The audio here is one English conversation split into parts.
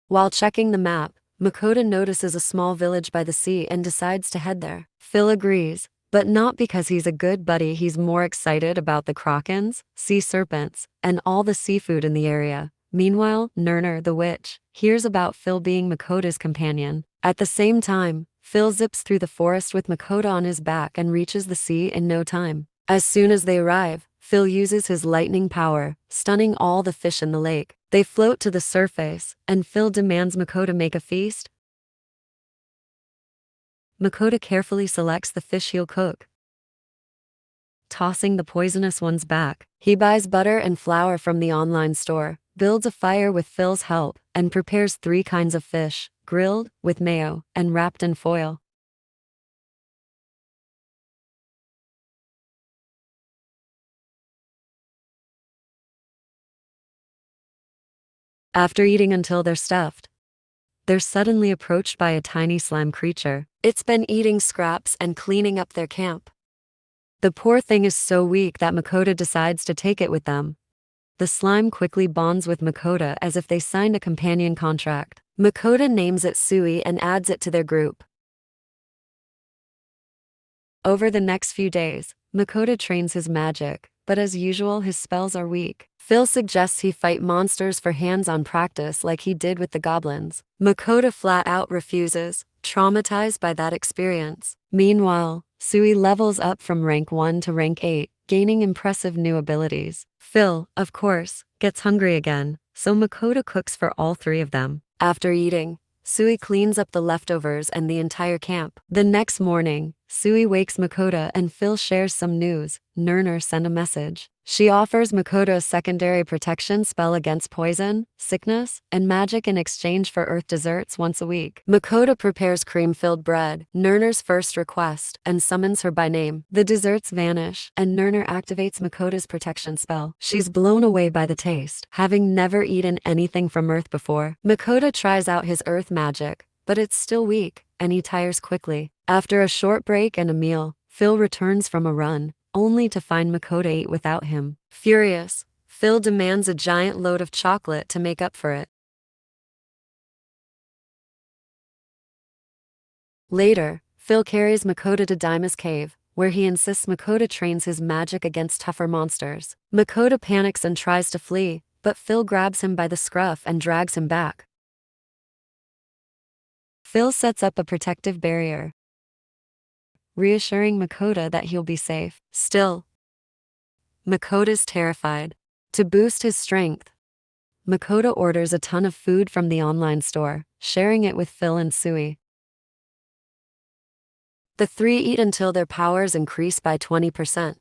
While checking the map, Makoto notices a small village by the sea and decides to head there. Phil agrees, but not because he's a good buddy. He's more excited about the krakens, sea serpents, and all the seafood in the area. Meanwhile, Nerner the witch hears about Phil being Makoto's companion. At the same time, Phil zips through the forest with Makoto on his back and reaches the sea in no time. As soon as they arrive, Phil uses his lightning power, stunning all the fish in the lake. They float to the surface, and Phil demands Makoto make a feast. Makoto carefully selects the fish he'll cook, tossing the poisonous ones back. He buys butter and flour from the online store, builds a fire with Phil's help, and prepares 3 kinds of fish, grilled, with mayo, and wrapped in foil. After eating until they're stuffed, they're suddenly approached by a tiny slime creature. It's been eating scraps and cleaning up their camp. The poor thing is so weak that Makoto decides to take it with them. The slime quickly bonds with Makoto as if they signed a companion contract. Makoto names it Sui and adds it to their group. Over the next few days, Makoto trains his magic, but as usual his spells are weak. Phil suggests he fight monsters for hands-on practice like he did with the goblins. Makoto flat out refuses, traumatized by that experience. Meanwhile, Sui levels up from rank 1 to rank 8, gaining impressive new abilities. Phil, of course, gets hungry again, so Makoto cooks for all 3 of them. After eating, Sui cleans up the leftovers and the entire camp. The next morning, Sui wakes Makoto and Phil shares some news. Nerner sent a message. She offers Makoto a secondary protection spell against poison, sickness, and magic in exchange for earth desserts once a week. Makoto prepares cream-filled bread, Nerner's first request, and summons her by name. The desserts vanish, and Nerner activates Makoto's protection spell. She's blown away by the taste, having never eaten anything from earth before. Makoto tries out his earth magic, but it's still weak, and he tires quickly. After a short break and a meal, Phil returns from a run, only to find Makoto ate without him. Furious, Phil demands a giant load of chocolate to make up for it. Later, Phil carries Makoto to Daima's cave, where he insists Makoto trains his magic against tougher monsters. Makoto panics and tries to flee, but Phil grabs him by the scruff and drags him back. Phil sets up a protective barrier, reassuring Makoto that he'll be safe. Still, Makoto's terrified. To boost his strength, Makoto orders a ton of food from the online store, sharing it with Phil and Sui. The 3 eat until their powers increase by 20%.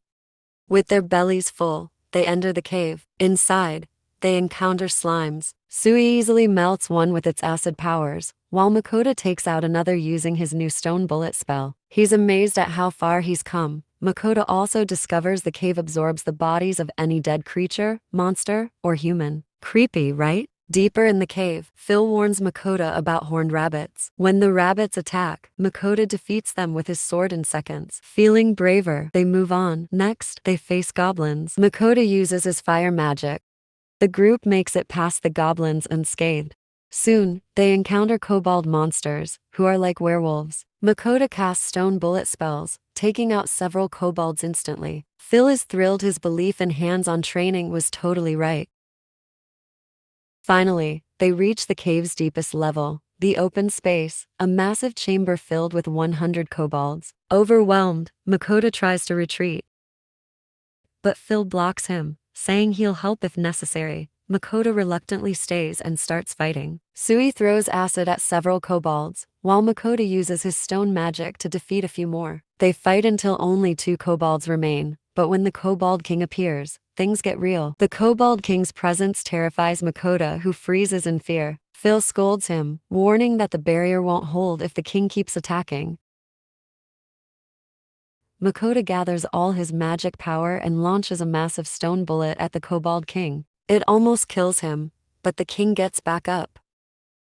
With their bellies full, they enter the cave. Inside, they encounter slimes. Sui easily melts one with its acid powers, while Makoto takes out another using his new stone bullet spell. He's amazed at how far he's come. Makoto also discovers the cave absorbs the bodies of any dead creature, monster, or human. Creepy, right? Deeper in the cave, Phil warns Makoto about horned rabbits. When the rabbits attack, Makoto defeats them with his sword in seconds. Feeling braver, they move on. Next, they face goblins. Makoto uses his fire magic. The group makes it past the goblins unscathed. Soon, they encounter kobold monsters, who are like werewolves. Makoto casts stone bullet spells, taking out several kobolds instantly. Phil is thrilled. His belief in hands-on training was totally right. Finally, they reach the cave's deepest level, the open space, a massive chamber filled with 100 kobolds. Overwhelmed, Makoto tries to retreat, but Phil blocks him, saying he'll help if necessary. Makoto reluctantly stays and starts fighting. Sui throws acid at several kobolds, while Makoto uses his stone magic to defeat a few more. They fight until only 2 kobolds remain, but when the Kobold King appears, things get real. The Kobold King's presence terrifies Makoto, who freezes in fear. Phil scolds him, warning that the barrier won't hold if the king keeps attacking. Makoto gathers all his magic power and launches a massive stone bullet at the Kobold King. It almost kills him, but the king gets back up.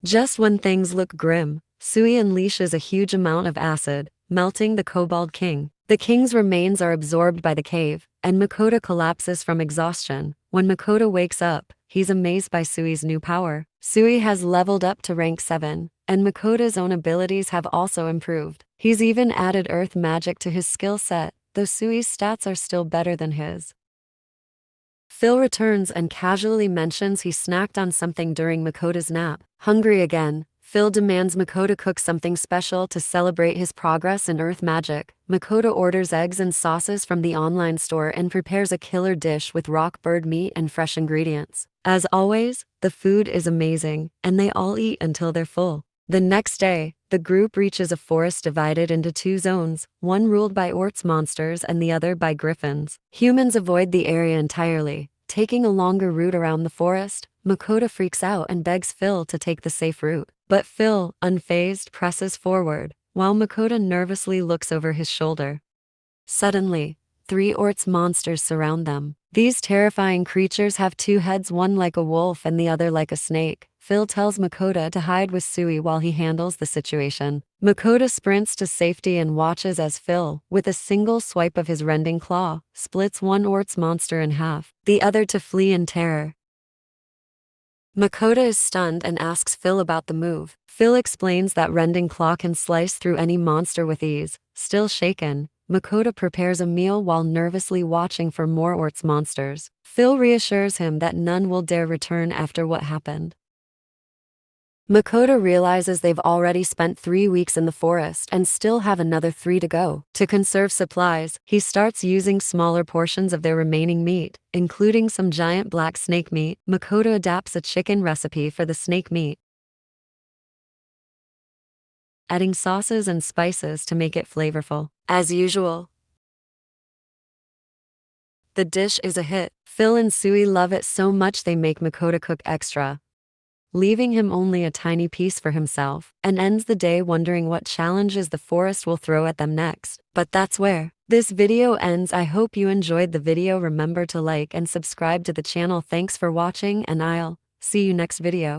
Just when things look grim, Sui unleashes a huge amount of acid, melting the Kobold King. The king's remains are absorbed by the cave, and Makoto collapses from exhaustion. When Makoto wakes up, he's amazed by Sui's new power. Sui has leveled up to rank 7, and Makoto's own abilities have also improved. He's even added earth magic to his skill set, though Sui's stats are still better than his. Phil returns and casually mentions he snacked on something during Makoto's nap. Hungry again, Phil demands Makoto cook something special to celebrate his progress in earth magic. Makoto orders eggs and sauces from the online store and prepares a killer dish with rock bird meat and fresh ingredients. As always, the food is amazing, and they all eat until they're full. The next day, the group reaches a forest divided into 2 zones, one ruled by orcs monsters and the other by griffins. Humans avoid the area entirely, taking a longer route around the forest. Makoto freaks out and begs Phil to take the safe route. But Phil, unfazed, presses forward, while Makoto nervously looks over his shoulder. Suddenly, 3 orcs monsters surround them. These terrifying creatures have 2 heads, one like a wolf and the other like a snake. Phil tells Makoto to hide with Sui while he handles the situation. Makoto sprints to safety and watches as Phil, with a single swipe of his rending claw, splits one orc's monster in half, the other to flee in terror. Makoto is stunned and asks Phil about the move. Phil explains that rending claw can slice through any monster with ease. Still shaken, Makoto prepares a meal while nervously watching for more orcs monsters. Phil reassures him that none will dare return after what happened. Makoto realizes they've already spent 3 weeks in the forest and still have another 3 to go. To conserve supplies, he starts using smaller portions of their remaining meat, including some giant black snake meat. Makoto adapts a chicken recipe for the snake meat, adding sauces and spices to make it flavorful. As usual, the dish is a hit. Phil and Sui love it so much they make Makoto cook extra, leaving him only a tiny piece for himself, and ends the day wondering what challenges the forest will throw at them next. But that's where this video ends. I hope you enjoyed the video. Remember to like and subscribe to the channel. Thanks for watching, and I'll see you next video.